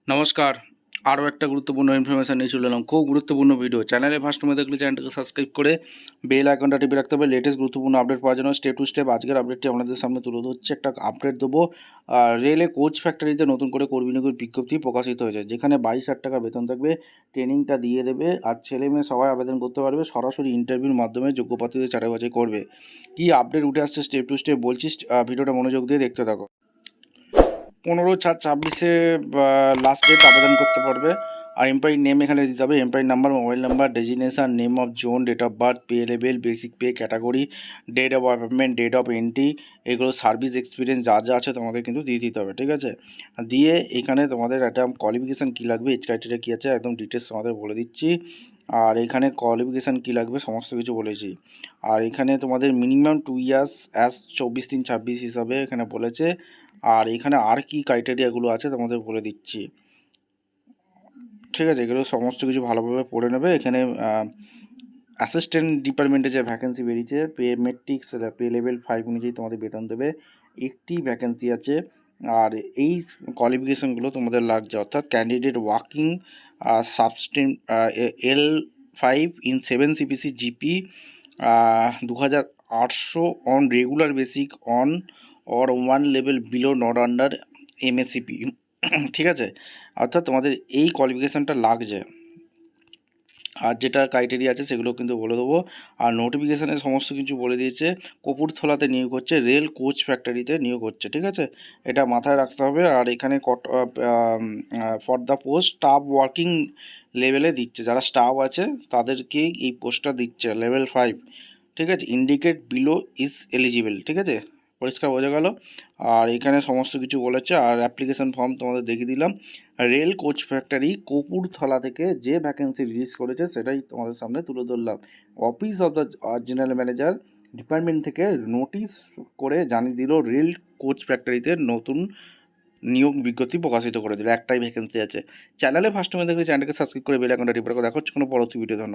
নমস্কার। আরও একটা গুরুত্বপূর্ণ ইনফরমেশান নিয়ে চলে এলাম। খুব গুরুত্বপূর্ণ ভিডিও। চ্যানেলে ফার্স্ট টাইম দেখলে চ্যানেলটাকে সাবস্ক্রাইব করে বেল আইকনটা টিপে রাখতে হবে। লেটেস্ট গুরুত্বপূর্ণ আপডেট পাওয়ার জন্য স্টেপ টু স্টেপ আজকের আপডেটটি আপনাদের সামনে তুলে ধরছি। একটা আপডেট দেবো। রেলে কোচ ফ্যাক্টরিতে নতুন করে কর্মী নিয়োগের বিজ্ঞপ্তি প্রকাশিত হয়েছে, যেখানে 22,000 টাকা বেতন থাকবে। ট্রেনিংটা দিয়ে দেবে, আর ছেলে মেয়ে সবাই আবেদন করতে পারবে। সরাসরি ইন্টারভিউর মাধ্যমে যোগ্য প্রার্থীদের ছাঁটাই বাছাই করবে। কী আপডেট উঠে আসছে স্টেপ টু স্টেপ বলছি, ভিডিওটা মনোযোগ দিয়ে দেখতে থাকো। 15/4/26 লাস্ট ডেট আবেদন করতে পারবে। আর এমপ্লয়ির নেম এখানে দিতে হবে, এমপ্লয়ির number, mobile number, designation, name of zone, date of birth, pay level, basic pay category, date of appointment, date of entry, এগুলো সার্ভিস এক্সপিরিয়েন্স যা যা আছে তোমাদের কিন্তু দিয়ে দিতে হবে, ঠিক আছে। দিয়ে এখানে তোমাদের একটা কোয়ালিফিকেশান কী লাগবে, এজ ক্রাইটেরিয়া কী আছে, একদম ডিটেলস তোমাদের বলে দিচ্ছি। আর এখানে কোয়ালিফিকেশান কী লাগবে সমস্ত কিছু বলেছি। আর এখানে তোমাদের মিনিমাম 2 ইয়ার্স অ্যাজ 24/3/26 হিসাবে এখানে বলেছে। আর এখানে আর কি ক্রাইটেরিয়াগুলো আছে তোমাদের বলে দিচ্ছি, ঠিক আছে। এগুলো সমস্ত কিছু ভালোভাবে পড়ে নেবে। এখানে অ্যাসিস্ট্যান্ট ডিপার্টমেন্টে যে ভ্যাকেন্সি বেরিয়েছে, পে মেট্রিক্স পে লেভেল 5 অনুযায়ী তোমাদের বেতন দেবে। একটি ভ্যাকেন্সি আছে। আর এই কোয়ালিফিকেশানগুলো তোমাদের লাগছে, অর্থাৎ candidate working সাবস্টেন L5 in 7 CPC GP 2800 on regular basic on or 1 level below not under MSCP, ঠিক আছে। অর্থাৎ তোমাদের এই কোয়ালিফিকেশানটা লাগছে। আর যেটা ক্রাইটেরিয়া আছে সেগুলো কিন্তু বলে দেবো। আর নোটিফিকেশানে সমস্ত কিছু বলে দিয়েছে। কপুরথলাতে নিয়োগ হচ্ছে, রেল কোচ ফ্যাক্টরিতে নিয়োগ হচ্ছে, ঠিক আছে। এটা মাথায় রাখতে হবে। আর এখানে for the post staff working লেভেলে দিচ্ছে, যারা স্টাফ আছে তাদেরকেই এই পোস্টটা দিচ্ছে, লেভেল 5, ঠিক আছে। ইন্ডিকেট বিলো ইজ এলিজিবল, ঠিক আছে, পরিষ্কার বোঝা গেল। আর এখানে সমস্ত কিছু বলেছে। আর অ্যাপ্লিকেশান ফর্ম তোমাদের দেখিয়ে দিলাম। রেল কোচ ফ্যাক্টরি কপুরথলা থেকে যে ভ্যাকেন্সি রিলিজ করেছে সেটাই তোমাদের সামনে তুলে ধরলাম। Office of the general manager department থেকে নোটিশ করে জানিয়ে দিল রেল কোচ ফ্যাক্টরিতে নতুন নিয়োগ বিজ্ঞপ্তি প্রকাশিত করে দিল। একটাই ভ্যাকেন্সি আছে। চ্যানেলে ফার্স্ট টাইম দেখলে চ্যানেলকে সাবস্ক্রাইব করে বেল আইকনটা টিপে রাখো। দেখা হচ্ছে কোনো পরবর্তী ভিডিও। ধন্যবাদ।